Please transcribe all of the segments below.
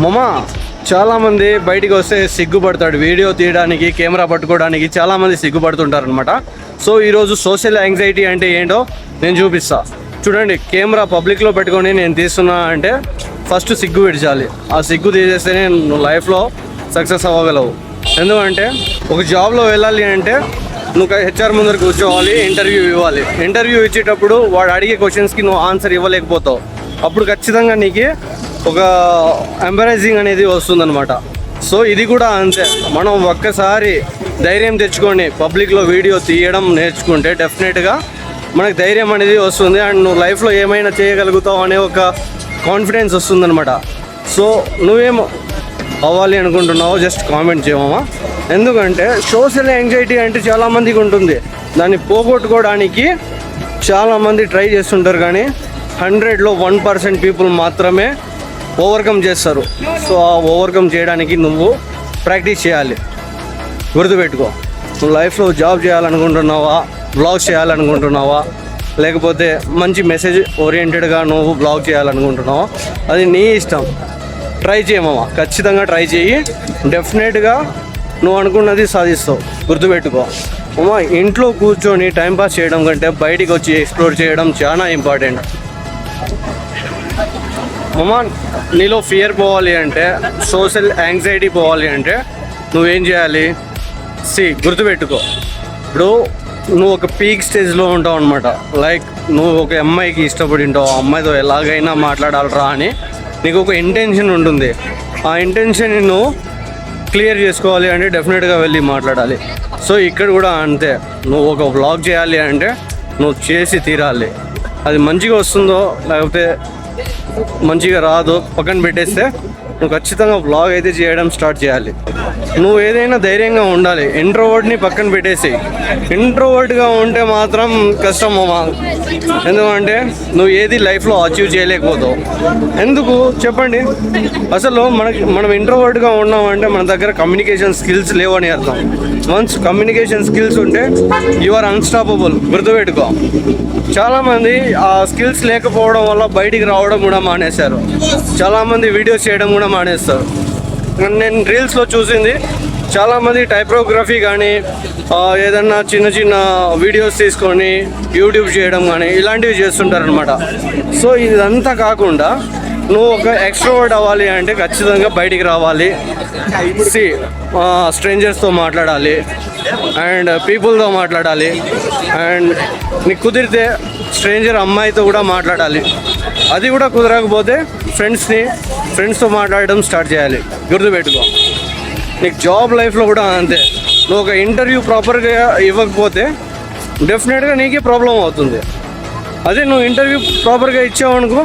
మామ చాలామంది బయటికి వస్తే సిగ్గుపడతాడు, వీడియో తీయడానికి కెమెరా పట్టుకోవడానికి చాలామంది సిగ్గుపడుతుంటారు అనమాట. సో ఈరోజు సోషల్ యాంగ్జైటీ అంటే ఏంటో నేను చూపిస్తా. చూడండి, కెమెరా పబ్లిక్లో పెట్టుకొని నేను తీస్తున్నా అంటే ఫస్ట్ సిగ్గు విడిచాలి. ఆ సిగ్గు తీసేస్తేనే నువ్వు లైఫ్లో సక్సెస్ అవ్వగలవు. ఎందుకంటే ఒక జాబ్లో వెళ్ళాలి అంటే నువ్వు హెచ్ఆర్ ముందర కూర్చోవాలి, ఇంటర్వ్యూ ఇవ్వాలి. ఇంటర్వ్యూ ఇచ్చేటప్పుడు వాడు అడిగే క్వశ్చన్స్కి నువ్వు ఆన్సర్ ఇవ్వలేకపోతావు. అప్పుడు ఖచ్చితంగా నీకు ఒక ఎంబరైజింగ్ అనేది వస్తుందన్నమాట. సో ఇది కూడా అంతే. మనం ఒక్కసారి ధైర్యం తెచ్చుకొని పబ్లిక్లో వీడియో తీయడం నేర్చుకుంటే డెఫినెట్గా మనకు ధైర్యం అనేది వస్తుంది. అండ్ నువ్వు లైఫ్లో ఏమైనా చేయగలుగుతావు అనే ఒక కాన్ఫిడెన్స్ వస్తుందన్నమాట. సో నువ్వేం అవ్వాలి అనుకుంటున్నావో జస్ట్ కామెంట్ చేయమా. ఎందుకంటే సోషల్ యాంగ్జైటీ అంటే చాలామందికి ఉంటుంది. దాన్ని పోగొట్టుకోవడానికి చాలామంది ట్రై చేస్తుంటారు, కానీ 100లో 1% పీపుల్ మాత్రమే ఓవర్కమ్ చేస్తారు. సో ఆ ఓవర్కమ్ చేయడానికి నువ్వు ప్రాక్టీస్ చేయాలి. గుర్తుపెట్టుకో, నువ్వు లైఫ్లో జాబ్ చేయాలనుకుంటున్నావా, బ్లాగ్ చేయాలనుకుంటున్నావా, లేకపోతే మంచి మెసేజ్ ఓరియంటెడ్గా నువ్వు బ్లాగ్ చేయాలనుకుంటున్నావా, అది నీ ఇష్టం. ట్రై చేయమమ్మా, ఖచ్చితంగా ట్రై చేయి. డెఫినెట్గా నువ్వు అనుకున్నది సాధిస్తావు. గుర్తుపెట్టుకో అమ్మా, ఇంట్లో కూర్చొని టైంపాస్ చేయడం కంటే బయటికి వచ్చి ఎక్స్ప్లోర్ చేయడం చాలా ఇంపార్టెంట్. అమ్మా, నీలో ఫియర్ పోవాలి అంటే, సోషల్ యాంగ్జైటీ పోవాలి అంటే నువ్వేం చేయాలి? గుర్తుపెట్టుకో, ఇప్పుడు నువ్వు ఒక పీక్ స్టేజ్లో ఉంటావు అనమాట. లైక్ నువ్వు ఒక అమ్మాయికి ఇష్టపడి ఉంటావు, ఆ అమ్మాయితో ఎలాగైనా మాట్లాడాలరా అని నీకు ఒక ఇంటెన్షన్ ఉంటుంది. ఆ ఇంటెన్షన్ నువ్వు క్లియర్ చేసుకోవాలి అంటే డెఫినెట్గా వెళ్ళి మాట్లాడాలి. సో ఇక్కడ కూడా అంతే, నువ్వు ఒక వ్లాగ్ చేయాలి అంటే నువ్వు చేసి తీరాలి. అది మంచిగా వస్తుందో లేకపోతే మంచిగా రాదో పక్కన పెట్టేస్తే నువ్వు ఖచ్చితంగా వ్లాగ్ అయితే చేయడం స్టార్ట్ చేయాలి. నువ్వు ఏదైనా ధైర్యంగా ఉండాలి. ఇంట్రోవర్ట్ని పక్కన పెట్టేసి, ఇంట్రోవర్ట్గా ఉంటే మాత్రం కష్టం అమ్మా. ఎందుకంటే నువ్వు ఏది లైఫ్లో అచీవ్ చేయలేకపోతావు. ఎందుకు చెప్పండి? అసలు మనం ఇంట్రోవర్ట్గా ఉన్నామంటే మన దగ్గర కమ్యూనికేషన్ స్కిల్స్ లేవని అర్థం. వన్స్ కమ్యూనికేషన్ స్కిల్స్ ఉంటే యు ఆర్ అన్స్టాపబుల్. గుర్తుపెట్టుకో, చాలామంది ఆ స్కిల్స్ లేకపోవడం వల్ల బయటికి రావడం కూడా మానేశారు. చాలామంది వీడియోస్ చేయడం కూడా మానేస్తారు. నేను రీల్స్లో చూసింది చాలామంది టైపోగ్రఫీ కానీ ఏదన్నా చిన్న చిన్న వీడియోస్ తీసుకొని యూట్యూబ్ చేయడం కానీ ఇలాంటివి చేస్తుంటారనమాట. సో ఇదంతా కాకుండా నువ్వు ఒక ఎక్స్ట్రోవర్ట్ అవ్వాలి అంటే ఖచ్చితంగా బయటికి రావాలి. స్ట్రేంజర్స్తో మాట్లాడాలి అండ్ పీపుల్తో మాట్లాడాలి. అండ్ నీకు కుదిరితే స్ట్రేంజర్ అమ్మాయితో కూడా మాట్లాడాలి. అది కూడా కుదరకపోతే ఫ్రెండ్స్తో మాట్లాడడం స్టార్ట్ చేయాలి. గుర్తుపెట్టుకో, నీకు జాబ్ లైఫ్లో కూడా అంతే. నువ్వు ఒక ఇంటర్వ్యూ ప్రాపర్గా ఇవ్వకపోతే డెఫినెట్గా నీకే ప్రాబ్లం అవుతుంది. అదే నువ్వు ఇంటర్వ్యూ ప్రాపర్గా ఇచ్చావనుకో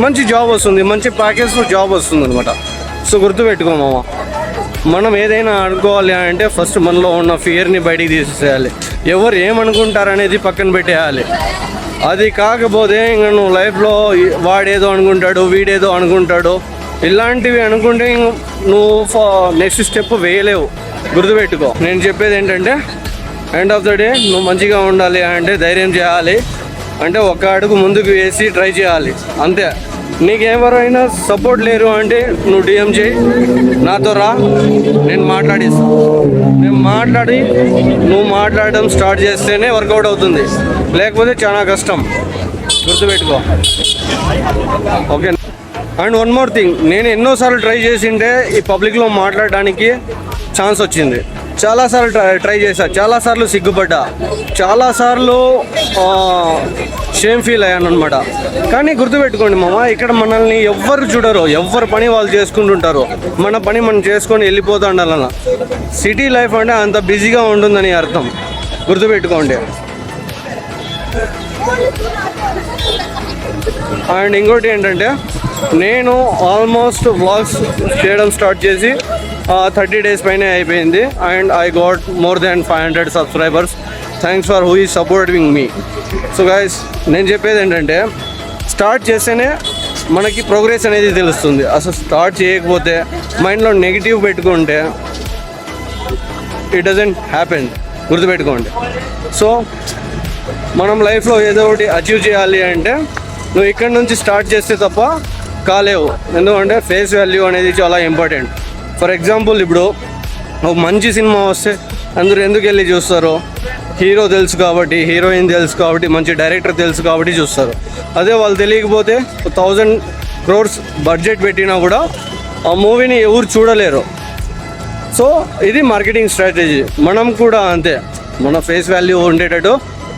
మంచి జాబ్ వస్తుంది, మంచి ప్యాకేజ్లో జాబ్ వస్తుంది అనమాట. సో గుర్తుపెట్టుకో మామ, మనం ఏదైనా అనుకోవాలి అంటే ఫస్ట్ మనలో ఉన్న ఫియర్ని బయటికి తీసేసేయాలి. ఎవరు ఏమనుకుంటారనేది పక్కన పెట్టేయాలి. అది కాకపోతే ఇంకా నువ్వు లైఫ్లో వాడేదో అనుకుంటాడు, వీడేదో అనుకుంటాడు, ఇలాంటివి అనుకుంటే నువ్వు నెక్స్ట్ స్టెప్ వేయలేవు. గుర్తుపెట్టుకో, నేను చెప్పేది ఏంటంటే ఎండ్ ఆఫ్ ద డే నువ్వు మంచిగా ఉండాలి అంటే ధైర్యం చేయాలి. అంటే ఒక అడుగు ముందుకు వేసి ట్రై చేయాలి అంతే. నీకెవరైనా సపోర్ట్ లేరు అంటే నువ్వు డిఎం చేయి, నాతో రా, నేను మాట్లాడిస్తాను. నువ్వు మాట్లాడడం స్టార్ట్ చేస్తేనే వర్కౌట్ అవుతుంది, లేకపోతే చాలా కష్టం. గుర్తుపెట్టుకో, okay. And one more thing, నేను ఎన్నోసార్లు ట్రై చేసింటే ఈ పబ్లిక్లో మాట్లాడడానికి ఛాన్స్ వచ్చింది. చాలాసార్లు ట్రై చేశా, చాలాసార్లు సిగ్గుపడ్డా, చాలాసార్లు షేమ్ ఫీల్ అయ్యాను అనమాట. కానీ గుర్తుపెట్టుకోండి మామ, ఇక్కడ మనల్ని ఎవ్వరు చూడరు, ఎవరి పని వాళ్ళు చేసుకుంటుంటారు. మన పని మనం చేసుకొని వెళ్ళిపోతూ ఉండాలన్న. సిటీ లైఫ్ అంటే అంత బిజీగా ఉంటుందని అర్థం. గుర్తుపెట్టుకోండి. అండ్ ఇంకోటి ఏంటంటే, నేను ఆల్మోస్ట్ వ్లాగ్స్ చేయడం స్టార్ట్ చేసి 30 days పైనే అయిపోయింది. And I got more than 500 subscribers. Thanks for who is supporting me. So guys, నేను చెప్పేది ఏంటంటే, స్టార్ట్ చేస్తేనే మనకి ప్రోగ్రెస్ అనేది తెలుస్తుంది. అసలు స్టార్ట్ చేయకపోతే మైండ్లో నెగిటివ్ పెట్టుకుంటే ఇట్ డజంట్ హ్యాపెన్. గుర్తుపెట్టుకోండి. సో మనం లైఫ్లో ఏదో ఒకటి అచీవ్ చేయాలి అంటే నువ్వు ఇక్కడ నుంచి స్టార్ట్ చేస్తే తప్ప కాలేవు. ఎందుకంటే ఫేస్ వాల్యూ అనేది చాలా ఇంపార్టెంట్. ఫర్ ఎగ్జాంపుల్ ఇప్పుడు ఒక మంచి సినిమా వస్తే అందరూ ఎందుకు వెళ్ళి చూస్తారు? హీరో తెలుసు కాబట్టి, హీరోయిన్ తెలుసు కాబట్టి, మంచి డైరెక్టర్ తెలుసు కాబట్టి చూస్తారు. అదే వాళ్ళు తెలియకపోతే 1000 crores బడ్జెట్ పెట్టినా కూడా ఆ మూవీని ఎవరు చూడలేరు. సో ఇది మార్కెటింగ్ స్ట్రాటజీ. మనం కూడా అంతే, మన ఫేస్ వాల్యూ ఉండేటట్టు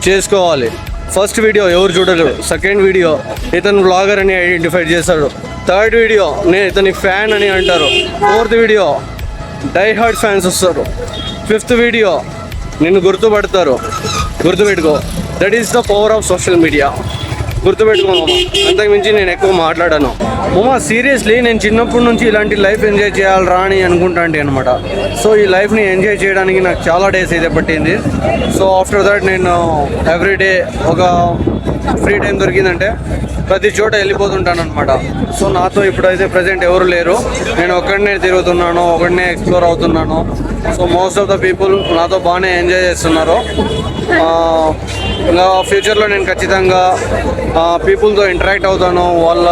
చేసుకోవాలి. ఫస్ట్ వీడియో ఎవరు చూడరు, సెకండ్ వీడియో ఇతను బ్లాగర్ అని ఐడెంటిఫై చేస్తారు, థర్డ్ వీడియో నేను ఇతని ఫ్యాన్ అని అంటారు, fourth video die hard fans వస్తారు, ఫిఫ్త్ వీడియో నిన్ను గుర్తుపడతారు. గుర్తుపెట్టుకో, that is the power of social media. గుర్తుపెట్టుకో మామ, అంతకుమించి నేను ఎక్కువ మాట్లాడాను మామ. సీరియస్లీ నేను చిన్నప్పటి నుంచి ఇలాంటి లైఫ్ ఎంజాయ్ చేయాలరా అని అనుకుంటాంటి అనమాట. సో ఈ లైఫ్ని ఎంజాయ్ చేయడానికి నాకు చాలా డేస్ అయితే పట్టింది. సో ఆఫ్టర్ దట్ నేను ఎవ్రీడే ఒక ఫ్రీ టైం దొరికిందంటే ప్రతి చోట వెళ్ళిపోతుంటాను అనమాట. సో నాతో ఇప్పుడైతే ప్రజెంట్ ఎవరు లేరు, నేను ఒక్కడనే తిరుగుతున్నాను, ఒకడనే ఎక్స్ప్లోర్ అవుతున్నాను. So most of the people నాతో బాగానే ఎంజాయ్ చేస్తున్నారు. ఇంకా ఫ్యూచర్లో నేను ఖచ్చితంగా పీపుల్తో ఇంటరాక్ట్ అవుతాను, వాళ్ళ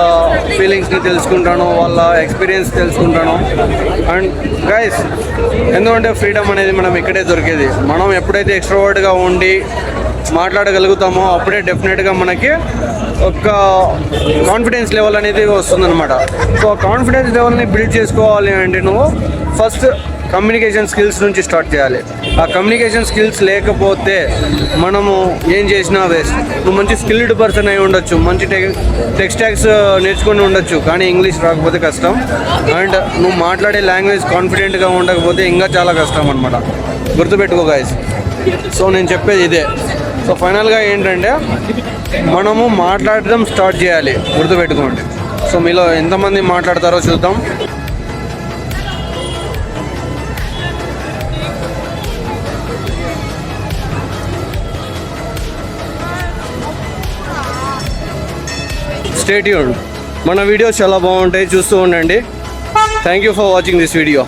ఫీలింగ్స్ని తెలుసుకుంటాను, వాళ్ళ ఎక్స్పీరియన్స్ తెలుసుకుంటాను. అండ్ గైస్, ఎందుకంటే ఫ్రీడమ్ అనేది మనం ఇక్కడే దొరికేది. మనం ఎప్పుడైతే ఎక్స్ట్రోవర్ట్గా ఉండి మాట్లాడగలుగుతామో అప్పుడే డెఫినెట్గా మనకి ఒక కాన్ఫిడెన్స్ లెవెల్ అనేది వస్తుందన్నమాట. సో ఆ కాన్ఫిడెన్స్ లెవెల్ని బిల్డ్ చేసుకోవాలి అంటే నువ్వు ఫస్ట్ కమ్యూనికేషన్ స్కిల్స్ నుంచి స్టార్ట్ చేయాలి. ఆ కమ్యూనికేషన్ స్కిల్స్ లేకపోతే మనము ఏం చేసినా వేస్ట్. నువ్వు మంచి స్కిల్డ్ పర్సన్ అయి ఉండొచ్చు, మంచి టెక్స్టాక్స్ నేర్చుకుని ఉండొచ్చు, కానీ ఇంగ్లీష్ రాకపోతే కష్టం. అండ్ నువ్వు మాట్లాడే లాంగ్వేజ్ కాన్ఫిడెంట్గా ఉండకపోతే ఇంకా చాలా కష్టం అనమాట. గుర్తుపెట్టుకో గైస్. సో నేను చెప్పేది ఇదే. సో ఫైనల్గా ఏంటంటే మనము మాట్లాడడం స్టార్ట్ చేయాలి, గుర్తుపెట్టుకోండి. సో మీలో ఎంతమంది మాట్లాడతారో చూద్దాం. Stay tuned. మన వీడియోస్ చాలా బాగుంటాయి, చూస్తూ ఉండండి. Thank you for watching this video.